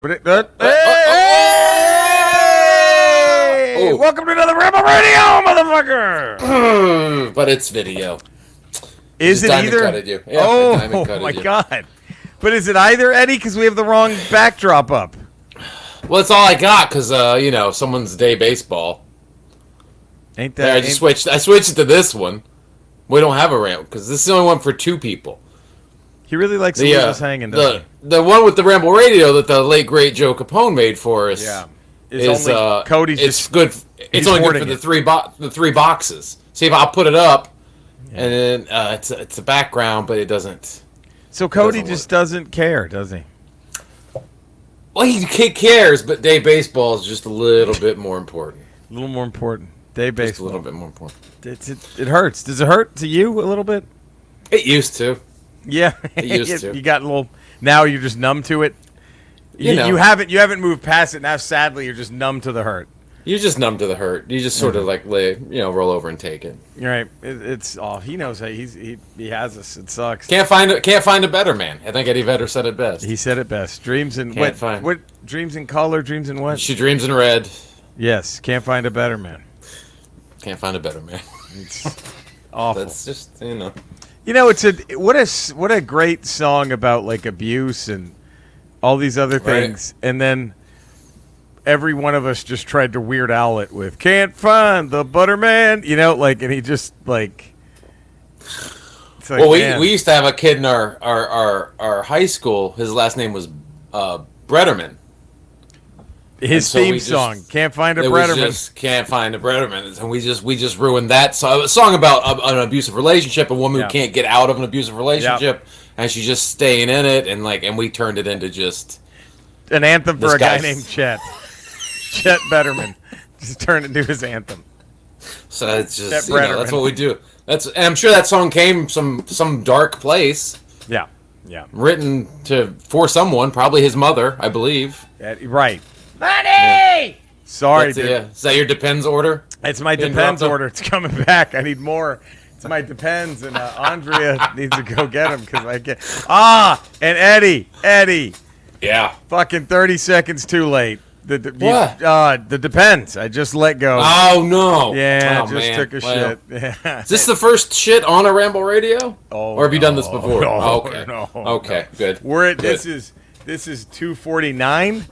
Hey! Welcome to another Ramble Radio, motherfucker! But it's video. Is it either? You. Yeah, oh my god! But is it either, Eddie? Because we have the wrong backdrop up. Well, that's all I got. Because someone's day baseball. Ain't that? I switched it to this one. We don't have a ramble because this is the only one for two people. He really likes to leave us hanging, doesn't he? The one with the Ramble Radio that the late great Joe Capone made for us. Yeah. Is only Cody's it's just good. It's only good for the three boxes. See if I'll put it up, and then it's a background, but it doesn't. So Cody just doesn't care, does he? Well, he cares, but day baseball is just a little bit more important. A little more important. Day baseball. Just a little bit more important. It hurts. Does it hurt to you a little bit? It used to. Yeah, it used to. You got a little. Now you're just numb to it. You haven't moved past it. Now, sadly, you're just numb to the hurt. You're just numb to the hurt. You just sort of like roll over and take it. You're right. It's all he knows. He has us. It sucks. Can't find a better man. I think Eddie Vedder said it best. He said it best. Dreams in what dreams in color? Dreams in what? She dreams in red. Yes. Can't find a better man. Can't find a better man. It's awful. That's just what a great song about like abuse and all these other things, right. And then every one of us just tried to Weird Al it with "Can't find the Butterman," and he just like. It's like, well, we used to have a kid in our high school. His last name was Bretterman. His theme song, "Can't Find a Bretterman." Can't find a Bretterman, and we just ruined that song. A song about an abusive relationship, a woman who can't get out of an abusive relationship, and she's just staying in it, and we turned it into just an anthem for a guy named Chet. Chet Betterman, just turned into his anthem. So that's just that's what we do. And I'm sure that song came from some dark place. Yeah. Written for someone, probably his mother, I believe. Right. Money! Yeah. Sorry, dude. Is that your Depends order? It's my Depends order. It's coming back. I need more. It's my Depends, and Andrea needs to go get him because I can't. And Eddie. Yeah. Fucking 30 seconds too late. What? The Depends. I just let go. Oh, no. Yeah, took a shit. Yeah. Is this the first shit on a Ramble Radio? Oh, or have you done this before? No, okay. No. Okay, good. This is 249.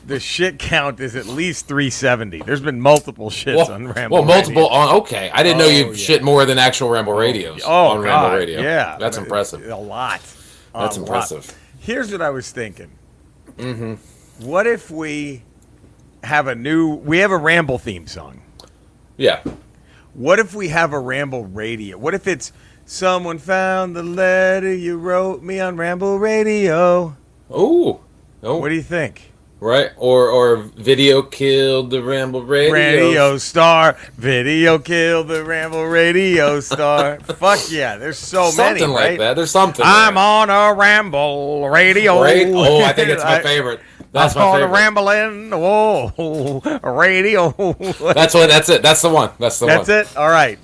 The shit count is at least 370. There's been multiple shits on Ramble. Well, multiple Radio. Okay. I didn't know you shit more than actual Ramble Radios on Ramble Radio. Yeah, that's impressive. A lot. That's impressive. Here's what I was thinking. Mm-hmm. What if we have a Ramble theme song? Yeah. What if we have a Ramble Radio? What if it's someone found the letter you wrote me on Ramble Radio? Oh. What do you think? Right, or video killed the Ramble Radio. Radio star, video killed the Ramble Radio star. Fuck yeah, there's something many, like right? that. There's something. I'm on a Ramble Radio. Oh, I think it's my favorite. That's my favorite. Rambling, radio. That's it. That's the one. That's it. All right.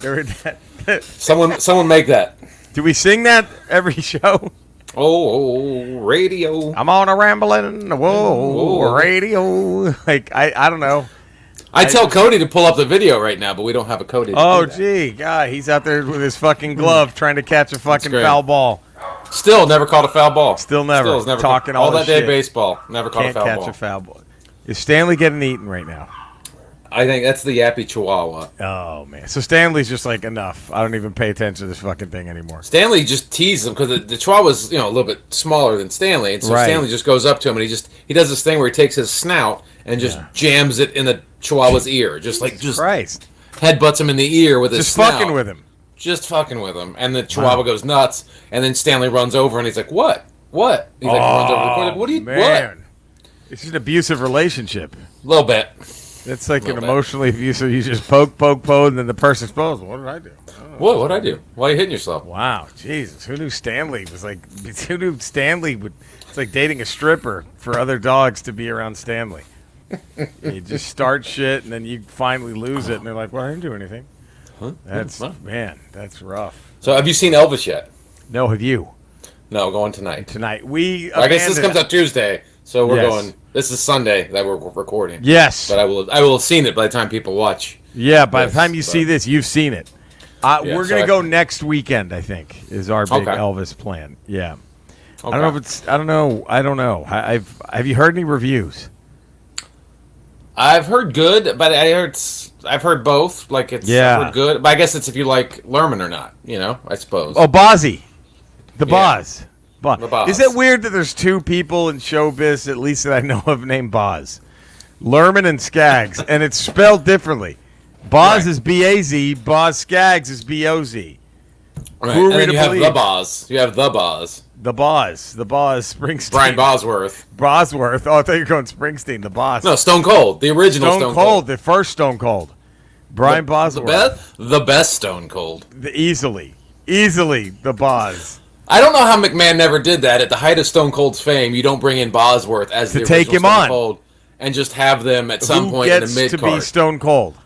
Someone make that. Do we sing that every show? Oh, radio. I'm on a rambling, radio. Like, I don't know. I tell Cody to pull up the video right now, but we don't have a Cody. Gee, God, he's out there with his fucking glove trying to catch a fucking foul ball. Still never caught a foul ball. Still never talking all that day shit. Baseball. Never caught a foul ball. Can't catch a foul ball. Is Stanley getting eaten right now? I think that's the yappy chihuahua. Oh, man. So Stanley's just like, enough. I don't even pay attention to this fucking thing anymore. Stanley just teases him because the chihuahua's, a little bit smaller than Stanley. And so Stanley just goes up to him and he does this thing where he takes his snout and just jams it in the chihuahua's ear. Just headbutts him in the ear with his snout. Fucking with him. Just fucking with him. And the chihuahua goes nuts. And then Stanley runs over and he's like, what? He's like, runs over the corner. What are you, man. What? It's an abusive relationship. A little bit. It's like an emotionally abusive. You just poke, and then the person explodes. What did I do? What did I do? Why are you hitting yourself? Wow, Jesus! Who knew Stanley was like? Who knew Stanley would? It's like dating a stripper for other dogs to be around Stanley. You just start shit, and then you finally lose it, and they're like, "Well, I didn't do anything." Huh? That's rough. So, have you seen Elvis yet? No, have you? No, going tonight. Tonight I guess this comes out Tuesday. So we're going. This is Sunday that we're recording. Yes, but I will have seen it by the time people watch. Yeah, by the time you see this, you've seen it. We're gonna go next weekend. I think is our big Elvis plan. Yeah. Okay. I don't know if it's. I don't know. Have you heard any reviews? I've heard good, but I've heard both. Like I've heard good, but I guess it's if you like Lerman or not. I suppose. Oh, Bozzy, the Boz. The Boz. Is it weird that there's two people in showbiz, at least that I know of, named Boz? Lerman and Skaggs, and it's spelled differently. Boz is B-A-Z, Boz Skaggs is B-O-Z. Right. Who are we to believe? The Boz. You have the Boz. The Boz Springsteen. Brian Bosworth. Bosworth. Oh, I thought you were going Springsteen. The Boz. No, Stone Cold. The original Stone Cold. The first Stone Cold. Brian Bosworth. The best Stone Cold. Easily the Boz. I don't know how McMahon never did that. At the height of Stone Cold's fame, you don't bring in Bosworth as the original Stone Cold and just have them at some point in the mid-card. Who gets to be Stone Cold?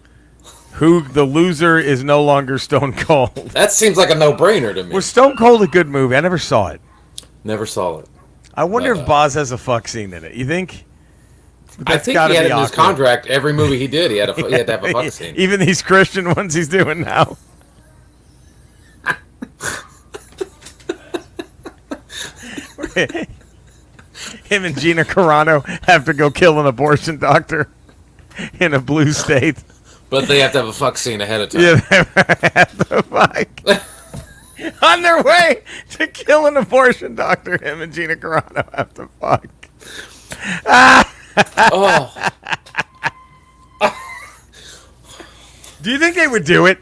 Who the loser is no longer Stone Cold. That seems like a no-brainer to me. Was Stone Cold a good movie? I never saw it. Never saw it. I wonder if Boz has a fuck scene in it. You think? I think he had it in his contract. Every movie he did, he had to have a fuck scene. Even these Christian ones he's doing now. Him and Gina Carano have to go kill an abortion doctor in a blue state. But they have to have a fuck scene ahead of time. Yeah, they have to fuck. On their way to kill an abortion doctor, him and Gina Carano have to fuck. Oh. Do you think they would do it?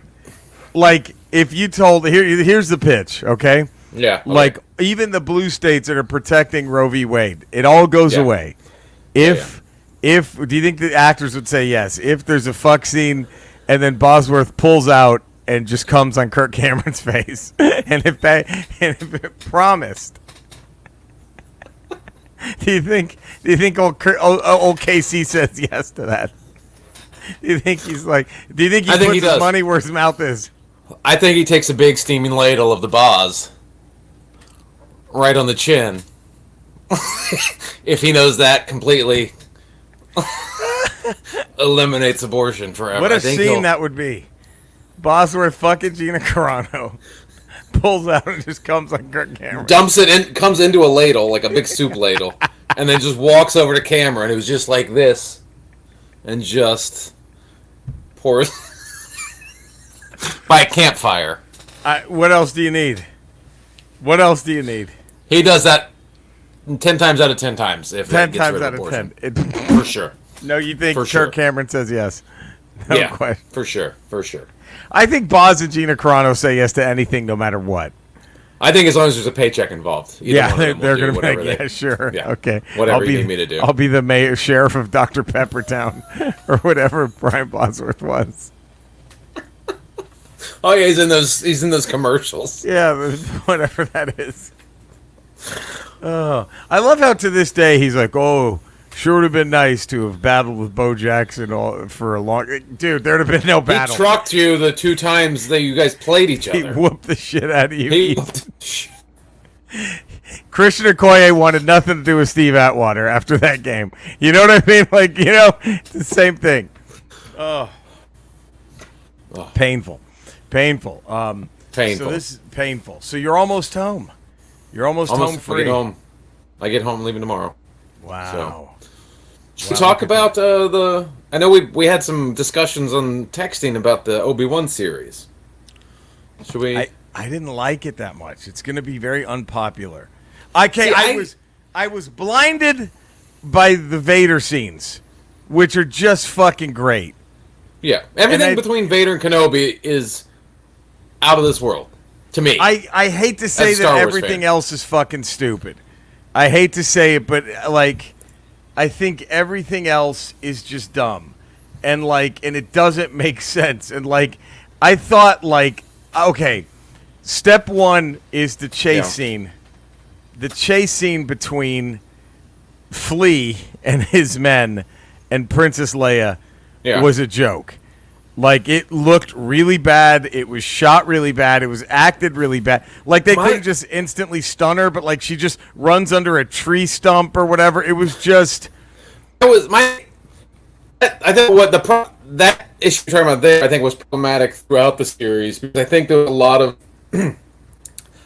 Like, if you told... Here's the pitch, okay? Yeah. Okay. Like, even the blue states that are protecting Roe v. Wade, it all goes away. Do you think the actors would say yes? If there's a fuck scene and then Bosworth pulls out and just comes on Kirk Cameron's face, and if it promised, do you think old KC says yes to that? Do you think he's like? Do you think he puts his money where his mouth is? I think he takes a big steaming ladle of the Boz right on the chin. If he knows that completely eliminates abortion forever. What a scene that would be. Bosworth fucking Gina Carano pulls out and just comes on Kirk Cameron. Dumps it in, comes into a ladle, like a big soup ladle, and then just walks over to Cameron, who's just like this, and just pours by a campfire. What else do you need? He does that 10 times out of 10 times. If 10 times out of 10. For sure. No, you think Kirk Cameron says yes? No question. For sure. I think Boz and Gina Carano say yes to anything, no matter what. I think as long as there's a paycheck involved. They're going to make. Yeah, sure. Yeah. Okay. Whatever you need me to do. I'll be the sheriff of Dr. Peppertown, or whatever Brian Bosworth was. Oh yeah, he's in those commercials. Yeah, whatever that is. Oh, I love how to this day he's like, "Oh, sure would have been nice to have battled with Bo Jackson for a long." Dude, there'd have been no battle. He trucked you the 2 times that you guys played each other. He whooped the shit out of you. Christian Okoye wanted nothing to do with Steve Atwater after that game. You know what I mean? Like, it's the same thing. Oh. Painful. Painful. So this is painful. So you're almost home. You're almost home free. I get home leaving tomorrow. Wow. Should we talk about I know we had some discussions on texting about the Obi-Wan series. Should we? I didn't like it that much. It's going to be very unpopular. I was blinded by the Vader scenes, which are just fucking great. Yeah, everything between Vader and Kenobi is out of this world to me. I hate to say that everything else is fucking stupid. I hate to say it, but I think everything else is just dumb, and it doesn't make sense. And I thought okay, step one is the chase scene. The chase scene between Flea and his men and Princess Leia was a joke. Like, it looked really bad. It was shot really bad. It was acted really bad. Like, they couldn't just instantly stun her, but, like, she just runs under a tree stump or whatever. It was just... That was my... I think that issue you're talking about there, I think, was problematic throughout the series. Because I think there was a lot of...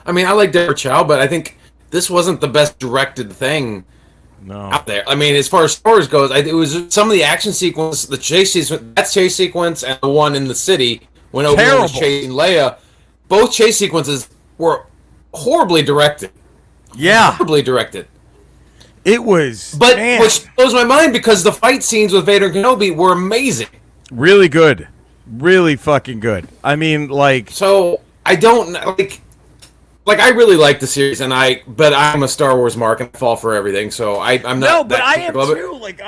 I mean, I like Deborah Chow, but I think this wasn't the best directed thing out there. I mean, as far as Star Wars goes, it was some of the action sequence, the chase sequence, and the one in the city when Obi-Wan was chasing Leia. Both chase sequences were horribly directed. Yeah, horribly directed. It was, which blows my mind because the fight scenes with Vader and Kenobi were amazing. Really good, really fucking good. I mean, like, so I don't like I really like the series, but I'm a Star Wars mark and I fall for everything. So I'm not. No, but I am too. Like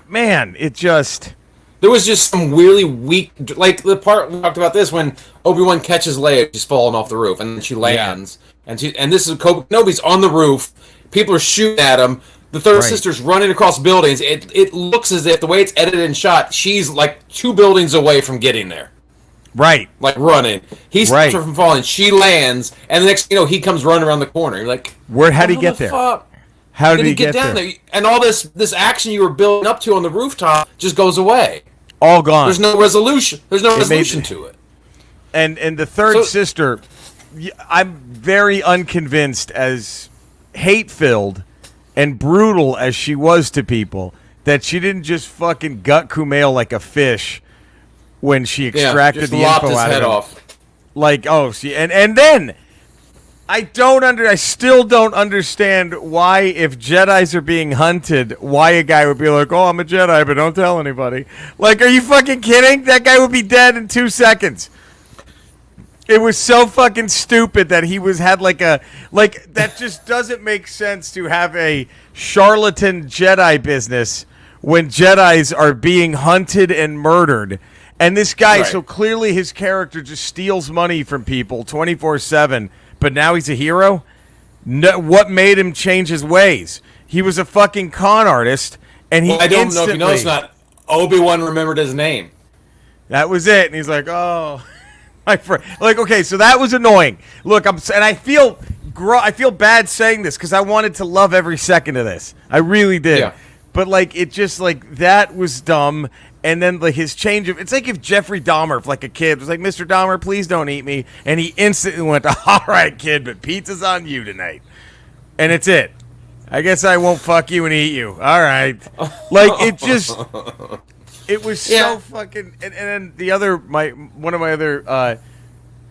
man, it just. There was just some really weak, like the part we talked about this when Obi-Wan catches Leia, she's falling off the roof, and then she lands, and this is Kenobi's on the roof. People are shooting at him. The third sister's running across buildings. It looks as if the way it's edited and shot, she's like 2 buildings away from getting there. Right. Like running. He's from falling. She lands, and the next he comes running around the corner. You're like, how did he get there? How did he get down there? And all this action you were building up to on the rooftop just goes away. All gone. There's no resolution. There's no resolution to it. And the third sister, I'm very unconvinced, as hate-filled and brutal as she was to people, that she didn't just fucking gut Kumail like a fish when she extracted the info out of him. Off. Like, and then I still don't understand why, if Jedis are being hunted, why a guy would be like, "Oh, I'm a Jedi, but don't tell anybody." Like, are you fucking kidding? That guy would be dead in 2 seconds. It was so fucking stupid that he had that just doesn't make sense to have a charlatan Jedi business when Jedis are being hunted and murdered. And this guy, so clearly his character just steals money from people 24/7, but now he's a hero? No, what made him change his ways? He was a fucking con artist, and I don't know if you know it's not. Obi-Wan remembered his name. That was it, and he's like, "Oh, my friend." Like, okay, so that was annoying. Look, I feel bad saying this because I wanted to love every second of this. I really did. Yeah. But it just that was dumb. And then his change of, it's like if Jeffrey Dahmer, if a kid was like, "Mr. Dahmer, please don't eat me," and he instantly went, "All right, kid, but pizza's on you tonight," and it's it. I guess I won't fuck you and eat you. All right, it was so fucking. And then the other, one of my other.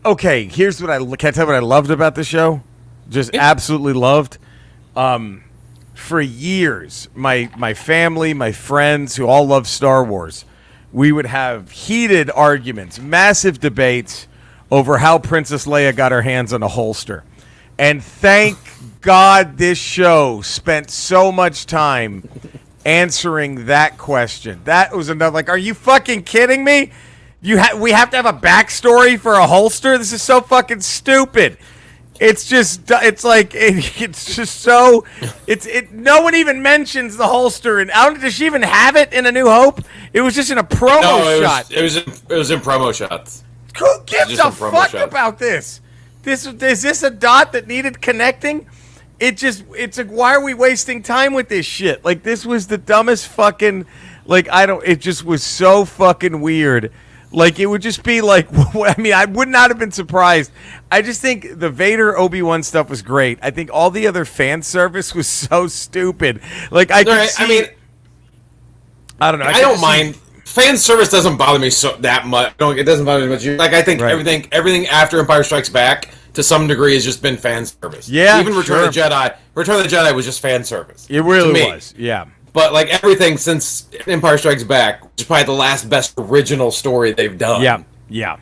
Okay, here's what can I tell you what I loved about the show? Just absolutely loved. For years, my family, my friends who all love Star Wars, we would have heated arguments, massive debates over how Princess Leia got her hands on a holster. And thank God this show spent so much time answering that question. That was another, are you fucking kidding me? We have to have a backstory for a holster? This is so fucking stupid. It's just, no one even mentions the holster. And does she even have it in A New Hope? It was just in a promo shot. It was in promo shots. Who gives a fuck about this? Is this a dot that needed connecting? It's like, why are we wasting time with this shit? This was the dumbest fucking, it just was so fucking weird. It would just be I would not have been surprised. I just think the Vader Obi-Wan stuff was great. I think all the other fan service was so stupid. I don't know. I don't mind. Fan service doesn't bother me that much. It doesn't bother me much. I think everything after Empire Strikes Back to some degree has just been fan service. Yeah, even Return of the Jedi. Return of the Jedi was just fan service. It really was. Yeah. But everything since Empire Strikes Back, which is probably the last best original story they've done. Yeah.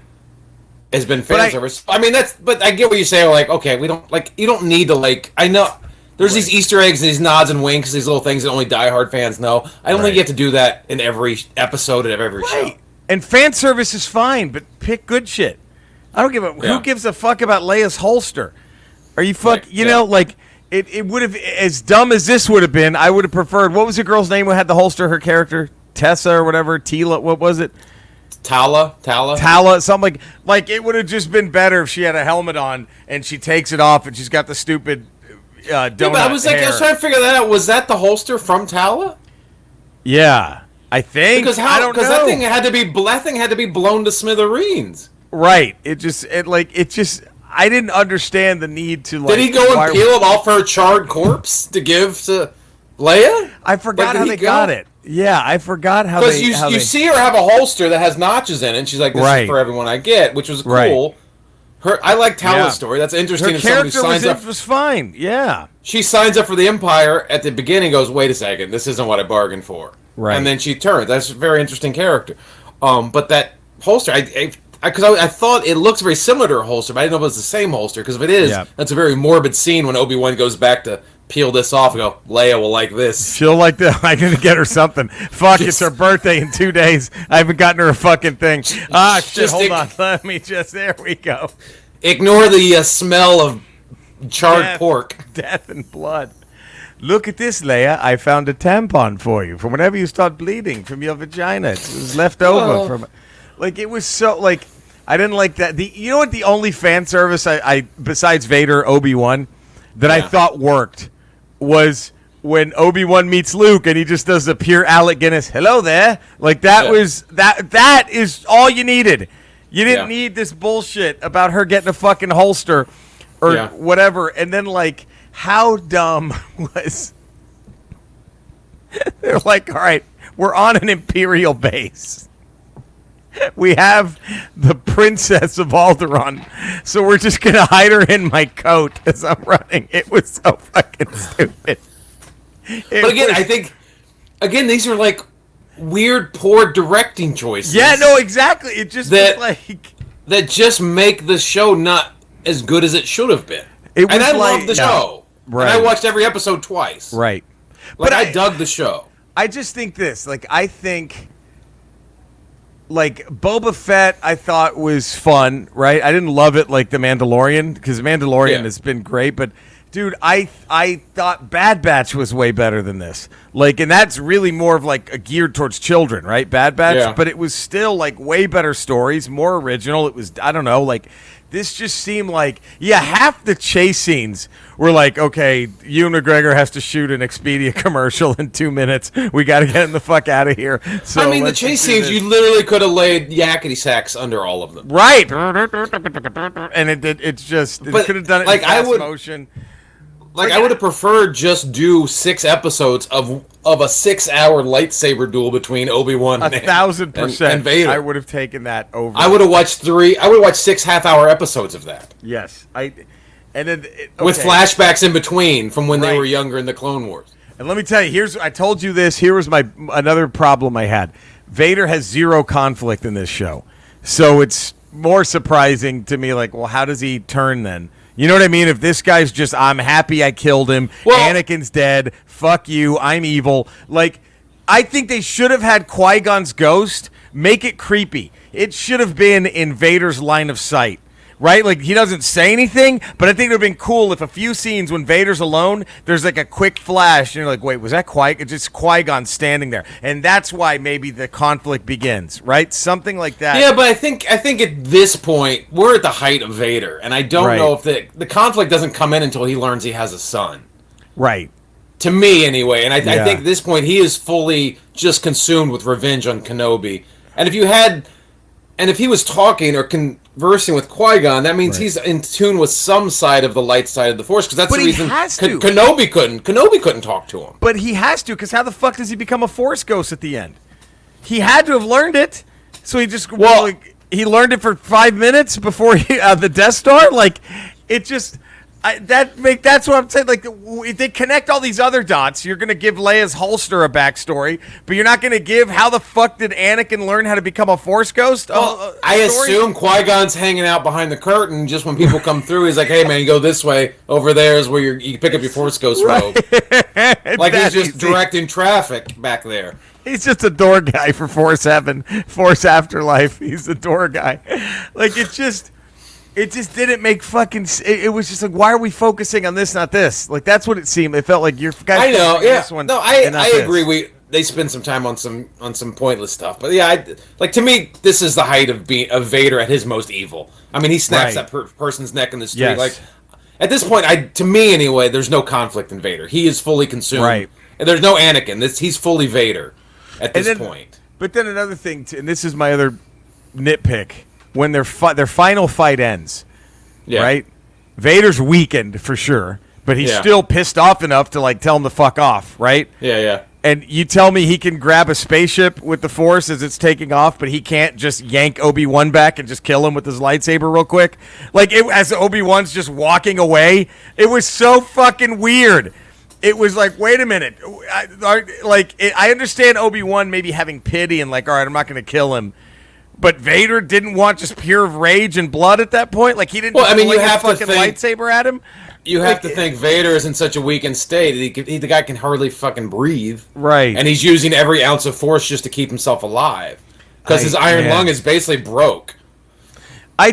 Has been fan service. I mean, but I get what you say. Okay, we don't you don't need to I know there's these Easter eggs and these nods and winks, these little things that only diehard fans know. I don't think you have to do that in every episode of every show. And fan service is fine, but pick good shit. I don't give a who gives a fuck about Leia's holster. Are you It would have, as dumb as this would have been, I would have preferred, what was the girl's name who had the holster, her character? Tessa or whatever? Tila, what was it? Tala, something like it would have just been better if she had a helmet on and she takes it off and she's got the stupid donut but I was hair. I was trying to figure that out. Was that the holster from Tala? Yeah, I think. Because I don't know. Because that thing had to be blown to smithereens. Right. I didn't understand the need to. Like, did he go and peel it off her charred corpse to give to Leia? I forgot how they got it. Yeah, I forgot how they... Because you see her have a holster that has notches in it, and she's like, this is for everyone I get, which was cool. I like Tala's story. That's interesting. Her character was fine, yeah. She signs up for the Empire at the beginning, goes, wait a second, this isn't what I bargained for. Right. And then she turns. That's a very interesting character. But that holster, because I thought it looks very similar to her holster, but I didn't know if it was the same holster, because if it is, that's a very morbid scene when Obi-Wan goes back to peel this off and go, Leia will like this. She'll like that. I gotta get her something. Fuck, it's her birthday in 2 days. I haven't gotten her a fucking thing. Shit, hold on. Let me there we go. Ignore the smell of charred pork. Death and blood. Look at this, Leia. I found a tampon for you. For whenever you start bleeding from your vagina. It was left over from... Like, it was so... Like, I didn't like that. You know what the only fan service I besides Vader, Obi-Wan, that I thought worked was when Obi-Wan meets Luke and he just does the pure Alec Guinness, hello there. Like, that was... That is all you needed. You didn't need this bullshit about her getting a fucking holster or whatever. And then, like, how dumb was... They're like, all right, we're on an Imperial base. We have the Princess of Alderaan, so we're just going to hide her in my coat as I'm running. It was so fucking stupid. I think, these are like weird, poor directing choices. Yeah, no, exactly. It just was like... That just make the show not as good as it should have been. I love the show. Right. And I watched every episode twice. Right. But I dug the show. I just think this. Like, I think... Like, Boba Fett, I thought was fun, right? I didn't love it like The Mandalorian, because The Mandalorian has been great, but, dude, I thought Bad Batch was way better than this. Like, and that's really more of, like, a geared towards children, right? Bad Batch, but it was still, like, way better stories, more original. It was, I don't know, like, this just seemed like, half the chase scenes were like, okay, Ewan McGregor has to shoot an Expedia commercial in 2 minutes. We got to get him the fuck out of here. So I mean, the chase scenes, you literally could have laid yakety sacks under all of them. Right. And it could have done it in fast motion. I would have preferred just do 6 episodes of a 6-hour lightsaber duel between Obi-Wan 1,000%. and Vader. I would have taken that over. I would have watched 6 half-hour episodes of that. Yes. With flashbacks in between from when they were younger in the Clone Wars. And let me tell you, I told you this. Here was another problem I had. Vader has zero conflict in this show, so it's more surprising to me. Like, well, how does he turn then? You know what I mean? If this guy's just, I'm happy I killed him, Anakin's dead, fuck you, I'm evil. Like, I think they should have had Qui-Gon's ghost make it creepy. It should have been in Vader's line of sight, right? Like, he doesn't say anything, but I think it would have been cool if a few scenes when Vader's alone, there's like a quick flash, and you're like, wait, was that Qui-Gon? It's just Qui-Gon standing there. And that's why maybe the conflict begins, right? Something like that. Yeah, but I think at this point, we're at the height of Vader, and I don't know if the conflict doesn't come in until he learns he has a son. Right. To me, anyway. And I think at this point, he is fully just consumed with revenge on Kenobi. And if he was talking or conversing with Qui-Gon, that means he's in tune with some side of the light side of the Force, because that's the reason Kenobi couldn't talk to him. But he has to, because how the fuck does he become a Force ghost at the end? He had to have learned it, so he just he learned it for 5 minutes before the Death Star. Like, it just that's what I'm saying. Like, if they connect all these other dots, you're gonna give Leia's holster a backstory, but you're not gonna give how the fuck did Anakin learn how to become a Force ghost? I assume Qui-Gon's hanging out behind the curtain just when people come through. He's like, "Hey man, you go this way. Over there is where you pick up your Force ghost robe." Like he's just directing traffic back there. He's just a door guy for Force Heaven, Force Afterlife. He's the door guy. Like, it just didn't make fucking... It was just like, why are we focusing on this, not this? Like, that's what it seemed. It felt like you're... I know, yeah. This one, no, I agree. they spend some time on some pointless stuff. But yeah, to me, this is the height of Vader at his most evil. I mean, he snaps that person's neck in the street. Yes. Like at this point, to me anyway, there's no conflict in Vader. He is fully consumed. Right. And there's no Anakin. He's fully Vader at this point. But then another thing, and this is my other nitpick, when their final fight ends, right? Vader's weakened for sure, but he's still pissed off enough to like tell him to fuck off, right? Yeah. And you tell me he can grab a spaceship with the Force as it's taking off, but he can't just yank Obi-Wan back and just kill him with his lightsaber real quick? Like, as Obi-Wan's just walking away, it was so fucking weird. It was like, wait a minute. I understand Obi-Wan maybe having pity and like, all right, I'm not going to kill him. But Vader didn't want just pure rage and blood at that point? Like, he didn't you have a fucking lightsaber at him? You have to think Vader is in such a weakened state. The guy can hardly fucking breathe. Right. And he's using every ounce of force just to keep himself alive. Because his iron lung is basically broke. You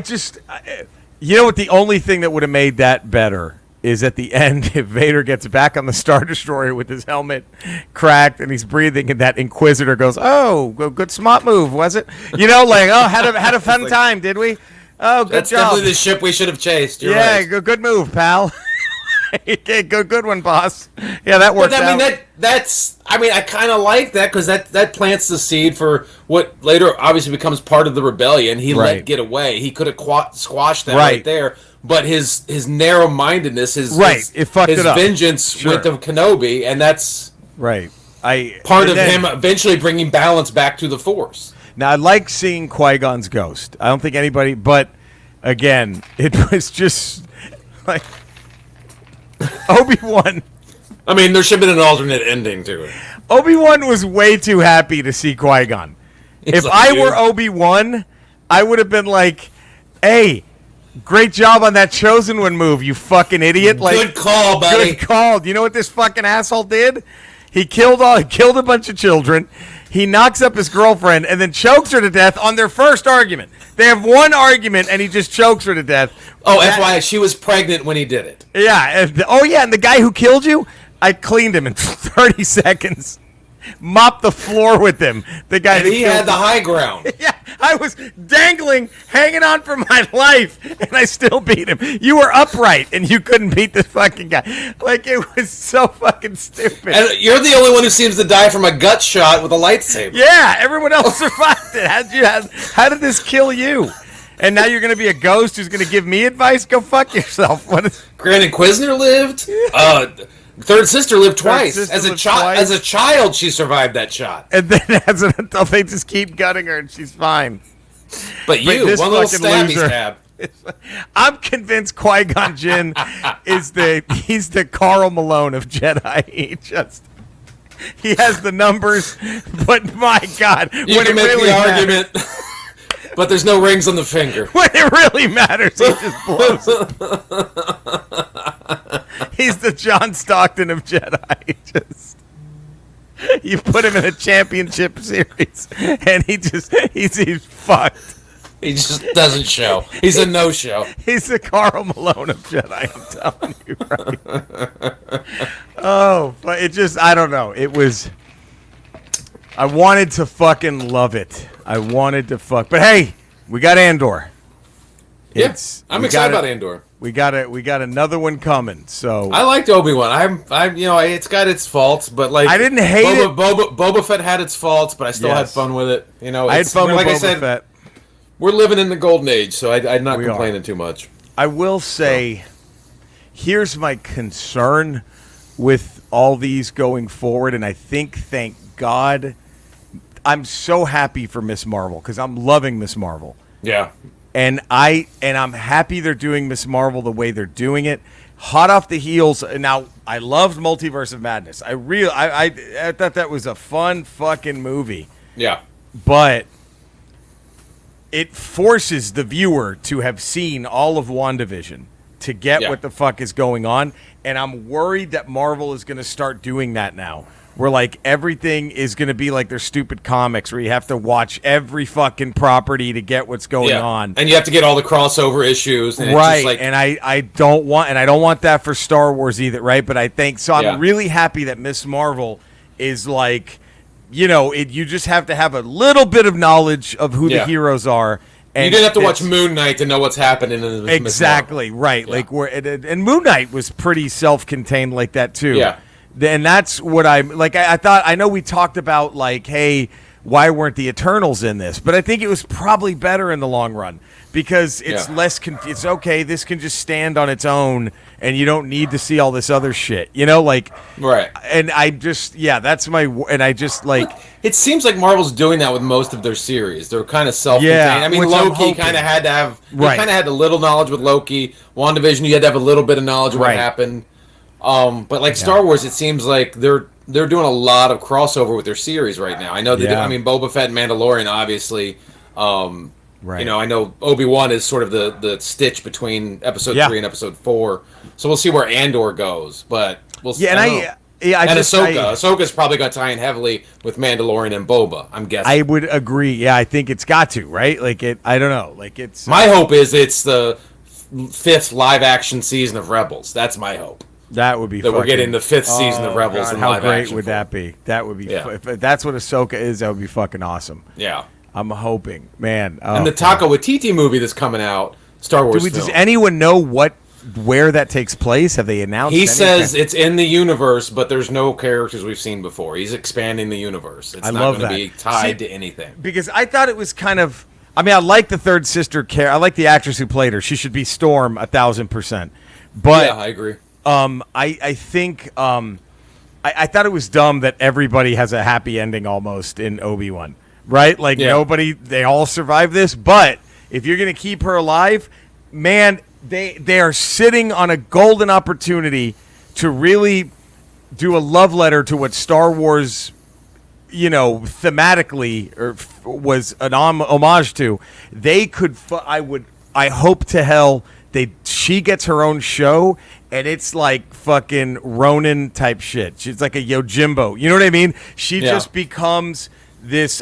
know what? The only thing that would have made that better is at the end, if Vader gets back on the Star Destroyer with his helmet cracked and he's breathing, and that Inquisitor goes, "Oh, good smart move, was it?" You know, like, "Oh, had a fun time, did we? Oh, good That's job. Definitely the ship we should have chased." You're right. Good move, pal. good one, boss. Yeah, that worked out. I kind of like that because that plants the seed for what later obviously becomes part of the rebellion. He let get away. He could have squashed that right there. But his narrow-mindedness, his vengeance went to Kenobi, and that's part of him eventually bringing balance back to the Force. Now, I like seeing Qui-Gon's ghost. I don't think anybody, but again, it was just like Obi-Wan. I mean, there should have been an alternate ending to it. Obi-Wan was way too happy to see Qui-Gon. If I were Obi-Wan, I would have been like, "Hey, great job on that Chosen One move, you fucking idiot!" Like, good call, buddy. Good call. You know what this fucking asshole did? He killed a bunch of children. He knocks up his girlfriend and then chokes her to death on their first argument. They have one argument and he just chokes her to death. Oh, FYI, she was pregnant when he did it. Yeah. And the guy who killed you, I cleaned him in 30 seconds. Mopped the floor with him. The guy he had the high ground. Yeah, I was dangling, hanging on for my life, and I still beat him. You were upright, and you couldn't beat this fucking guy. Like, it was so fucking stupid. And you're the only one who seems to die from a gut shot with a lightsaber. Yeah, everyone else survived it. How did this kill you? And now you're going to be a ghost who's going to give me advice? Go fuck yourself. Grand Inquisitor lived. Third sister lived twice. As a child, she survived that shot. And then as an adult, they just keep gutting her, and she's fine. But one little stabby stab. I'm convinced Qui-Gon Jinn he's the Karl Malone of Jedi. He has the numbers, but my God, you can make the argument. But there's no rings on the finger. When it really matters, he just blows it. He's the John Stockton of Jedi. You put him in a championship series, and he's fucked. He just doesn't show. He's a no-show. He's the Karl Malone of Jedi, I'm telling you, right? Oh, but I don't know. It was... I wanted to fucking love it. But hey, we got Andor. I'm excited about Andor. We got another one coming. So I liked Obi-Wan. It's got its faults, but like I didn't hate it. Boba Fett had its faults, but I still had fun with it. I had fun with Boba Fett. We're living in the golden age, so I'm not complaining too much. I will say, here's my concern with all these going forward, and I think, thank God, I'm so happy for Miss Marvel because I'm loving Miss Marvel. Yeah. And I'm happy they're doing Miss Marvel the way they're doing it. Hot off the heels. Now, I loved Multiverse of Madness. I thought that was a fun fucking movie. Yeah. But it forces the viewer to have seen all of WandaVision to get what the fuck is going on. And I'm worried that Marvel is going to start doing that now. Where, like, everything is going to be like their stupid comics where you have to watch every fucking property to get what's going on. And you have to get all the crossover issues. And right. It's just like... And I don't want that for Star Wars either, right? But I think... So I'm really happy that Miss Marvel is, like, you just have to have a little bit of knowledge of who the heroes are. And you didn't have to watch Moon Knight to know what's happening in the exactly right. Yeah. Like and Moon Knight was pretty self-contained like that too. Yeah, and that's what I'm like. I thought I know we talked about like, hey, why weren't the Eternals in this? But I think it was probably better in the long run because it's less. It's okay. This can just stand on its own, and you don't need to see all this other shit. Like right. And I just that's my. And I just like. It seems like Marvel's doing that with most of their series. They're kind of self-contained. Yeah, I mean, Loki kind of had to have. Right. Kind of had a little knowledge with Loki. WandaVision, you had to have a little bit of knowledge of what happened. But like Star Wars, it seems like they're doing a lot of crossover with their series right now. I know they do. I mean, Boba Fett and Mandalorian, obviously. Right. I know Obi-Wan is sort of the stitch between Episode 3 and Episode 4. So we'll see where Andor goes, but we'll see. Ahsoka's probably going to tie in heavily with Mandalorian and Boba, I'm guessing. I would agree. Yeah, I think it's got to, right? Like I don't know. Like it's. My hope is it's the 5th live-action season of Rebels. That's my hope. That would be. That we're getting the 5th season of Rebels. God, how great would that be? That would be. If that's what Ahsoka is, that would be fucking awesome. Yeah. I'm hoping, man. And the Taika Waititi movie that's coming out, Star Wars film. Does anyone know where that takes place? Have they announced He anything? says it's in the universe, but there's no characters we've seen before. He's expanding the universe. It's not going to be tied to anything. Because I thought it was kind of... I mean, I like the third sister I like the actress who played her. She should be Storm 1,000%. But yeah, I agree. I think... I thought it was dumb that everybody has a happy ending almost in Obi-Wan. Right? Like, nobody... They all survive this. But if you're going to keep her alive, man... They are sitting on a golden opportunity to really do a love letter to what Star Wars, thematically was an homage to. They could. I hope to hell she gets her own show, and it's like fucking Ronin type shit. She's like a Yojimbo. You know what I mean? She just becomes.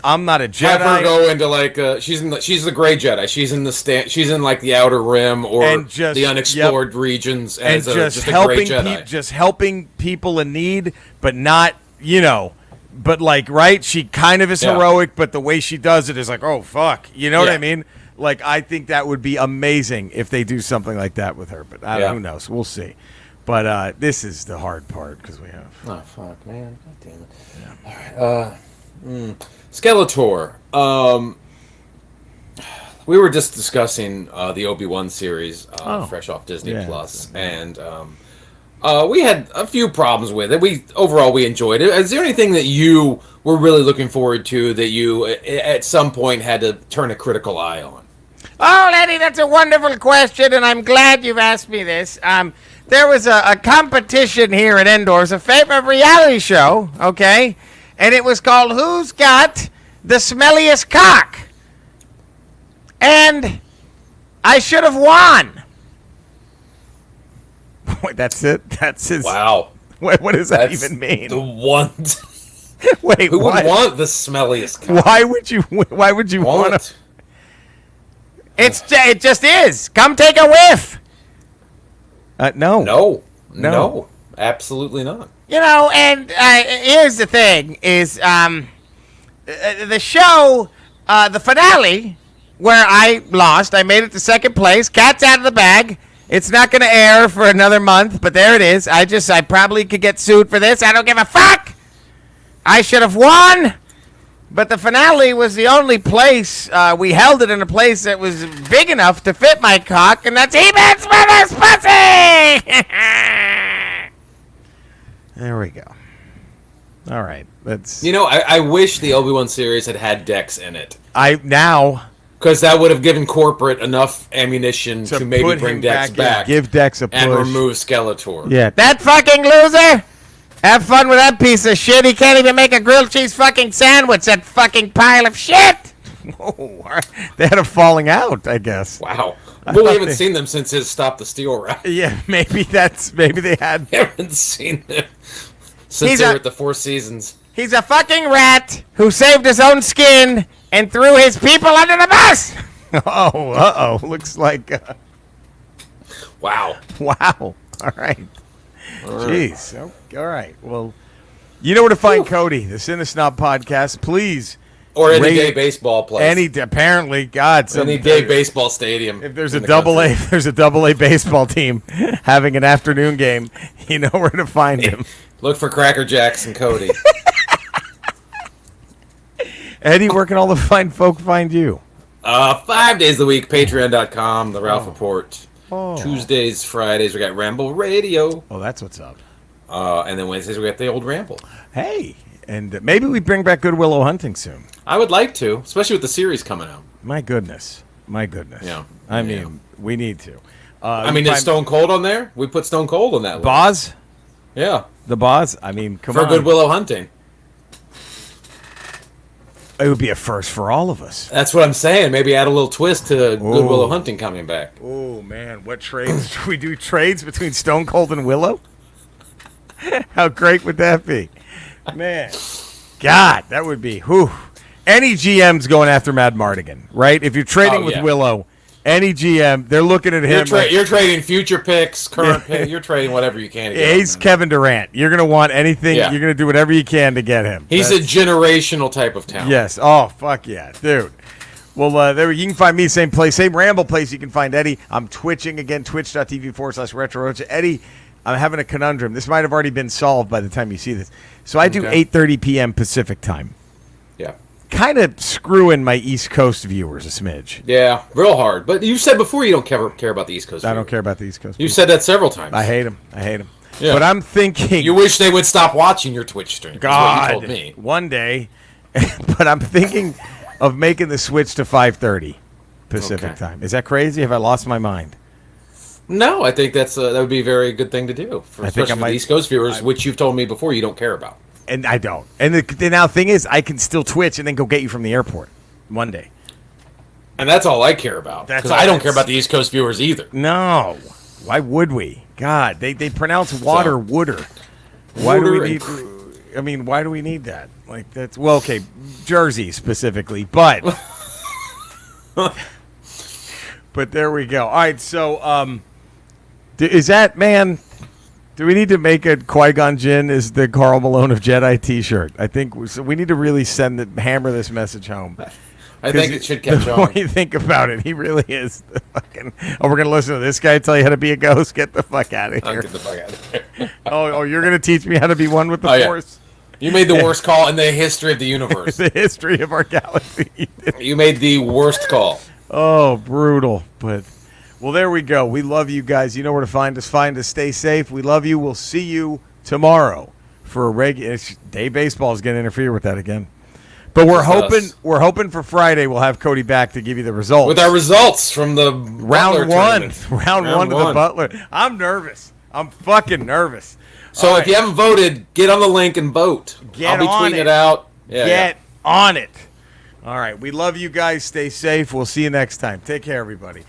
I'm not a Jedi. Have her go into like she's the gray Jedi. She's in like the Outer Rim or the unexplored regions, and just helping a gray Jedi. Helping people in need, but not but like she kind of is heroic, but the way she does it is like, oh fuck, you know what I mean? Like I think that would be amazing if they do something like that with her, but who knows? We'll see. But this is the hard part because we have. Oh fuck, man! God damn it! Yeah. All right. Skeletor. We were just discussing the Obi-Wan series, fresh off Disney Plus, and we had a few problems with it. Overall we enjoyed it. Is there anything that you were really looking forward to that you at some point had to turn a critical eye on? Oh, Lenny, that's a wonderful question, and I'm glad you've asked me this. There was a competition here at Endor's, a favorite reality show, okay? And it was called Who's Got the Smelliest Cock? And I should have won. Wait, that's it? That's his... Wow. Wait, what does that even mean? The one... Wait, who would want the smelliest cock? Why would you want it? It just is. Come take a whiff. No. Absolutely not. And here's the thing, is the show, the finale, where I lost, I made it to second place, cat's out of the bag. It's not going to air for another month, but there it is. I probably could get sued for this. I don't give a fuck. I should have won, but the finale was the only place, we held it in a place that was big enough to fit my cock, and that's He-Man's mother's pussy! There we go. All right, let's. I wish the Obi-Wan series had Dex in it. Because that would have given corporate enough ammunition to maybe bring Dex back. Give Dex a push. And remove Skeletor. Yeah. That fucking loser! Have fun with that piece of shit. He can't even make a grilled cheese fucking sandwich, that fucking pile of shit! Whoa, they had a falling out, I guess. Wow. Well, we haven't seen them since his Stop the Steal rap. Yeah, maybe they had. We haven't seen them since they were at the Four Seasons. He's a fucking rat who saved his own skin and threw his people under the bus! Looks like... Wow. All right. Jeez. All right. Well, You know where to find Cody, the Cinesnob Podcast. Please. Or any day baseball place. Apparently, God. Any day baseball stadium. If there's a double A baseball team having an afternoon game, you know where to find him. Look for Cracker Jacks and Cody. Eddie, where can all the fine folk find you? 5 days a week, patreon.com, The Ralph Report. Tuesdays, Fridays, we got Ramble Radio. Oh, that's what's up. And then Wednesdays, we got the old Ramble. Hey, and maybe we bring back Good Willow Hunting soon. I would like to, especially with the series coming out. My goodness. Yeah. I mean, we need to. Is Stone Cold on there? We put Stone Cold on that list. Boz? Yeah. The Boz? I mean, come on. For Good Willow Hunting. It would be a first for all of us. That's what I'm saying. Maybe add a little twist to Good Willow Hunting coming back. Oh, man. What trades? Should we do trades between Stone Cold and Willow? How great would that be? Man. God, that would be. Whew. Any GM's going after Mad Mardigan, right? If you're trading with Willow, any GM, they're looking at him. You're trading future picks, current picks. You're trading whatever you can to get he's him. Kevin Durant. You're going to want anything. Yeah. You're going to do whatever you can to get him. He's a generational type of talent. Yes. Oh, fuck yeah. Dude. Well, there you can find me, same place, same Ramble place. You can find Eddie. I'm twitching again, twitch.tv/retro. Eddie, I'm having a conundrum. This might have already been solved by the time you see this. So I do 8:30 p.m. Pacific time. Yeah. Kind of screwing my East Coast viewers a smidge. Yeah, real hard. But you said before you don't care about the East Coast viewers. I don't care about the East Coast You said that several times. I hate them. Yeah. But I'm thinking... You wish they would stop watching your Twitch stream. God, is what you told me. One day. But I'm thinking of making the switch to 5:30 Pacific time. Is that crazy? Have I lost my mind? No, I think that would be a very good thing to do, especially for the East Coast viewers, which you've told me before you don't care about. And I don't. And the thing is, I can still Twitch and then go get you from the airport one day. And that's all I care about. Because I don't care about the East Coast viewers either. No. Why would we? God, they pronounce water wooder. Why do we need... I mean, why do we need that? Like, that's... Well, okay, Jersey specifically, but... But there we go. All right, so... is that, man... Do we need to make a Qui-Gon Jinn is the Karl Malone of Jedi T-shirt? I think we need to really hammer this message home. I think it should catch on. The more you think about it, he really is the fucking... Oh, we're going to listen to this guy tell you how to be a ghost? Get the fuck out of here. Get the fuck out of here. Oh, you're going to teach me how to be one with the Force? You made the worst call in the history of the universe. The history of our galaxy. You made the worst call. Oh, brutal. But... Well, there we go. We love you guys. You know where to find us. Stay safe. We love you. We'll see you tomorrow for a regular day. Baseball is going to interfere with that again. But we're hoping for Friday we'll have Cody back to give you the results. With our results from the round one. Round one to the Butler. I'm nervous. I'm fucking nervous. So if you haven't voted, get on the link and vote. I'll be tweeting it out. Get on it. All right. We love you guys. Stay safe. We'll see you next time. Take care, everybody.